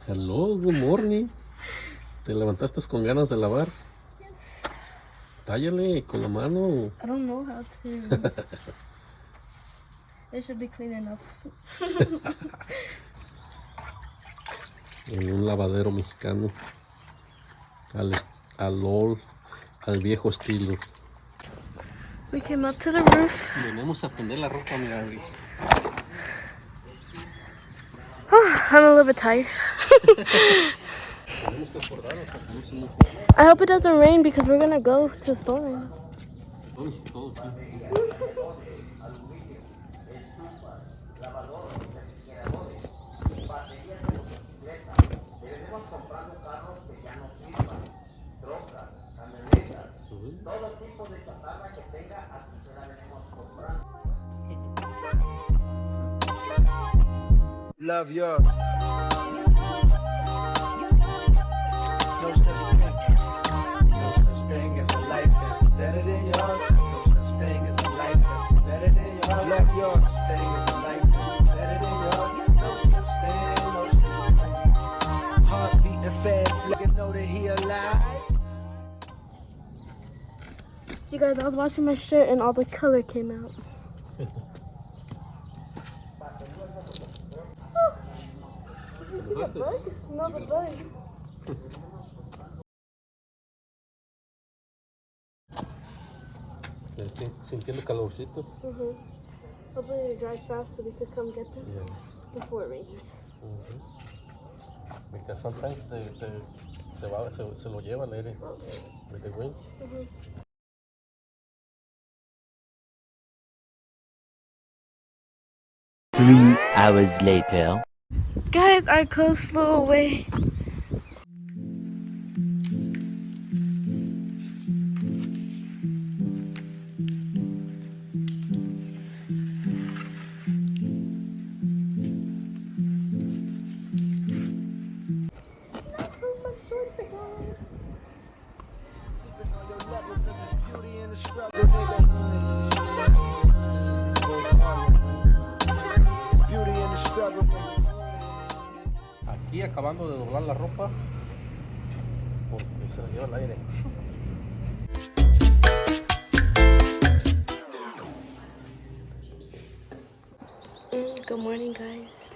Hello, good morning. ¿Te levantaste con ganas de lavar? Yes. Tállale con la mano. I don't know how to. It should be clean enough. En un lavadero mexicano. Al viejo estilo. We came up to the roof. Venimos a tender la ropa, mira, Luis. I'm a little bit tired. I hope it doesn't rain because we're gonna go to a storm. Love yours. No such thing. No such thing as a life that's better than yours. No such thing as a life that's better than yours. Love yours. No such thing as a life that's better than yours. No such thing. No such thing. Heart beating fast, let you know that he alive. You guys, I was washing my shirt and all the color came out. You see the bug? No, the bug. Sintiendo calorcito. Hopefully they dry fast so we could come get them before it rains. Because sometimes se lo lleva el aire with the wind. 3 hours later. Guys, our clothes flew away. Aquí acabando de doblar la ropa porque se la lleva el aire. Good morning, guys.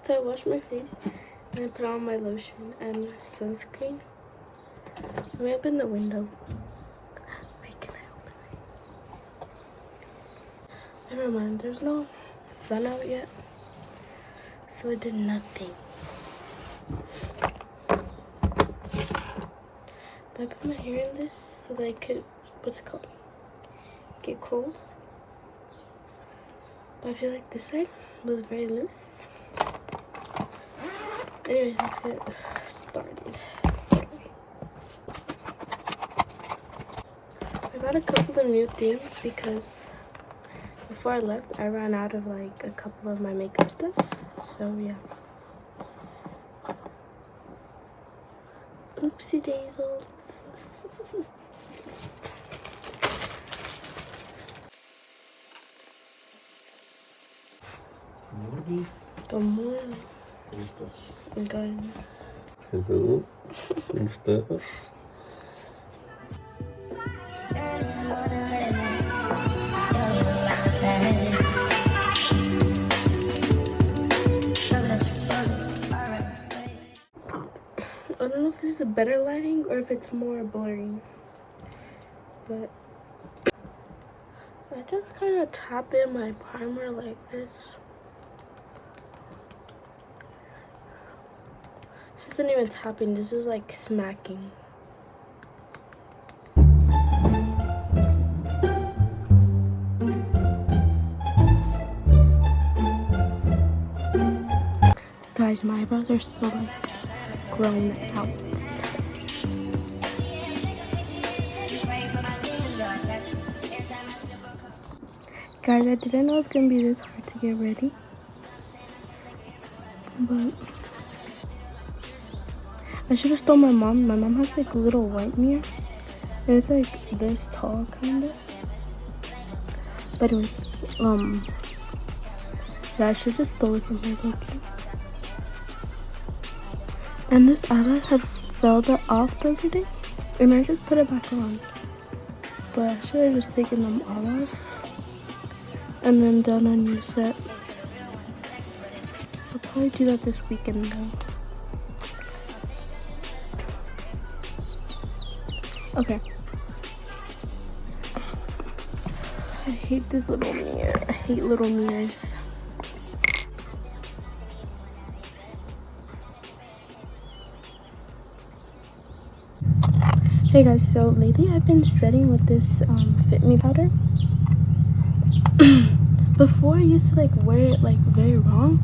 So I washed my face and I put on my lotion and sunscreen. Let me open the window. Wait, can I open it? Never mind, there's no sun out yet. So I did nothing. But I put my hair in this so that I could, what's it called? Get cold. But I feel like this side was very loose. Anyways, let's get started. I got a couple of new things because before I left, I ran out of like a couple of my makeup stuff. So yeah. Oopsie daisel. Good morning. Good. Hello, ¿cómo estás? I don't know if this is a better lighting or if it's more blurry, but I just kind of tap in my primer like this. This isn't even tapping, this is like smacking. Guys, my eyebrows are so like grown out. Guys, I didn't know it was gonna be this hard to get ready, but I should have told my mom. My mom has like a little white mirror and it's like this tall kind of. But anyways, yeah, I should just stole it from her. Okay. And this eyelash had fell off the other day, and I just put it back on. But I should have just taken them all off and then done a new set. I'll probably do that this weekend though. Okay. I hate this little mirror. I hate little mirrors. Hey guys, so lately I've been setting with this Fit Me powder. Before I used to like wear it like very wrong.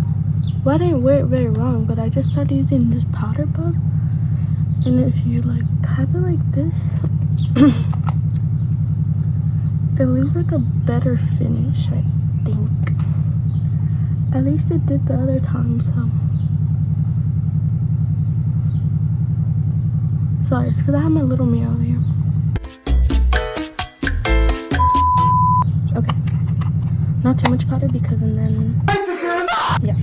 Well, I didn't wear it very wrong, but I just started using this powder puff. And if you like tap it like this, it leaves like a better finish, I think. At least it did the other time, so. Sorry, it's because I have my little mirror over here. Okay. Not too much powder because, and then. Yeah.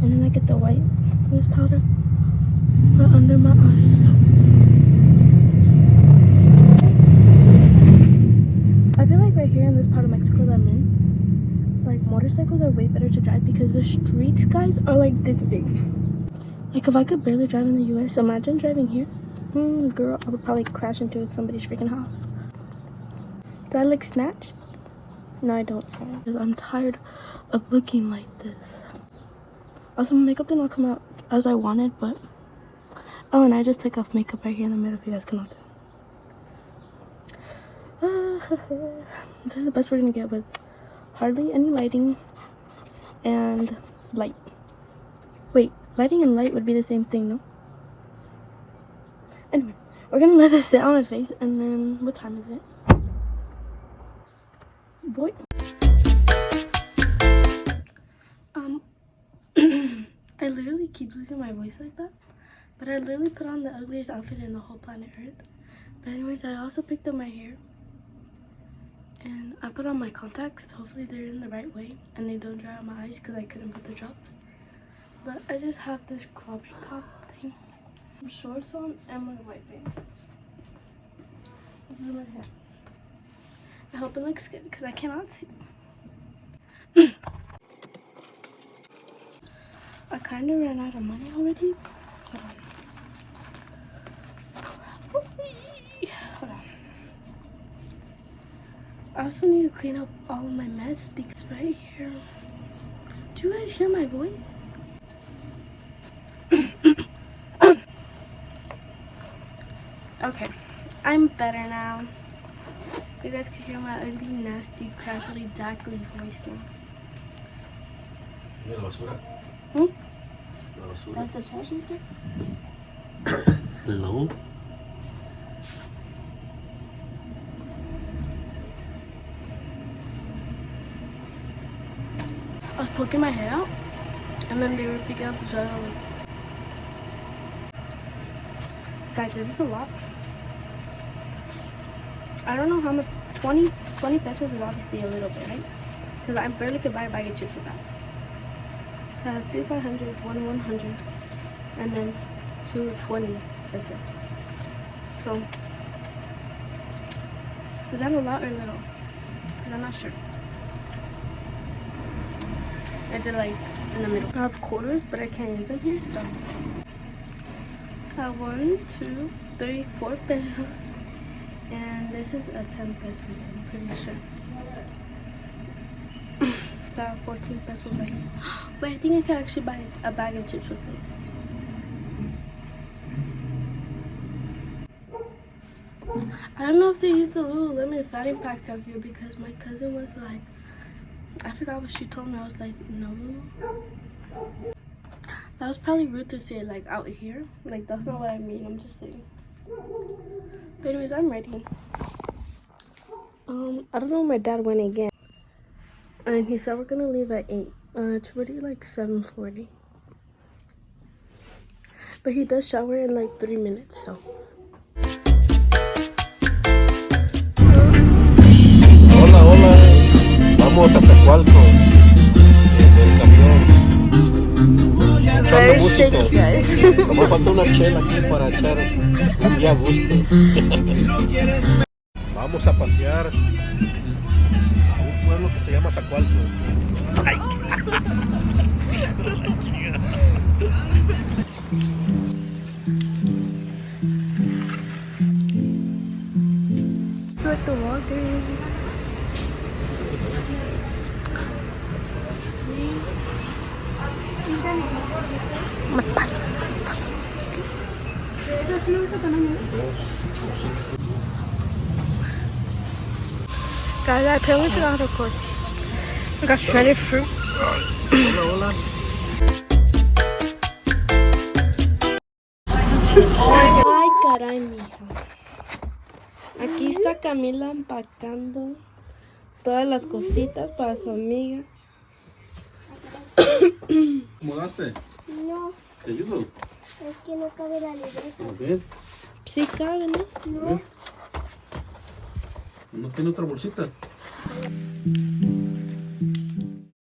And then I get the white loose powder right under my eyes. I feel like right here in this part of Mexico that I'm in, like motorcycles are way better to drive because the streets, guys, are like this big. Like if I could barely drive in the US, imagine driving here. Girl, I would probably crash into somebody's freaking house. Do I look snatched? No, I don't, sorry. I'm tired of looking like this. Also, my makeup did not come out as I wanted, but... Oh, and I just took off makeup right here in the middle if you guys cannot tell. This is the best we're gonna get with hardly any lighting and light. Wait, lighting and light would be the same thing, no? Anyway, we're gonna let this sit on my face, and then... What time is it? Boy. I literally keep losing my voice like that, but I literally put on the ugliest outfit in the whole planet Earth. But anyways, I also picked up my hair, and I put on my contacts. Hopefully they're in the right way and they don't dry out my eyes because I couldn't put the drops. But I just have this crop top thing, shorts on, and my white pants. This is my hair. I hope it looks good because I cannot see. I kind of ran out of money already. Hold on. Hold on. I also need to clean up all of my mess because right here. Do you guys hear my voice? Okay, I'm better now. You guys can hear my ugly, nasty, crackly, dackly voice now. That's the trash you said? Hello? I was poking my hair out, and then they were picking up the trash. I was like, guys, is this a lot? I don't know how much. 20 pesos is obviously a little bit, right? Because I barely could buy a bag of chips with that. So I have 2 500s, 1 100, and then 2 20 pesos. So, is that a lot or little? Because I'm not sure. I did like in the middle. I have quarters, but I can't use them here, so. I have 1, 2, 3, 4 pesos. And this is a 10 peso, I'm pretty sure. So I have 14 pesos right here. But I think I can actually buy a bag of chips with this. I don't know if they use the Lululemon fanny packs out here because my cousin was like, I forgot what she told me. I was like, no. That was probably rude to say like out here. Like that's not what I mean, I'm just saying. But anyways, I'm ready. I don't know where my dad went again. And he said we're gonna leave at 8. It's already like 7:40. But he does shower in like 3 minutes, so. Hola, hola. Vamos a Zacualco. En el camión. escuchando Very música. shaky, guys. Nomás falta una chela aquí para echar un día a gusto. Vamos a pasear a un pueblo que se llama Zacualco. Ay. So at the Walgreens. Guys, I apparently forgot how to record. I got shredded fruit. Hola, hola. Ay, caray, mija. Aquí está Camila empacando todas las cositas para su amiga. ¿Mudaste? No, ¿Te ayudo? es que no cabe la libreta. A ver, Sí cabe, ¿no? No, ¿no tiene otra bolsita?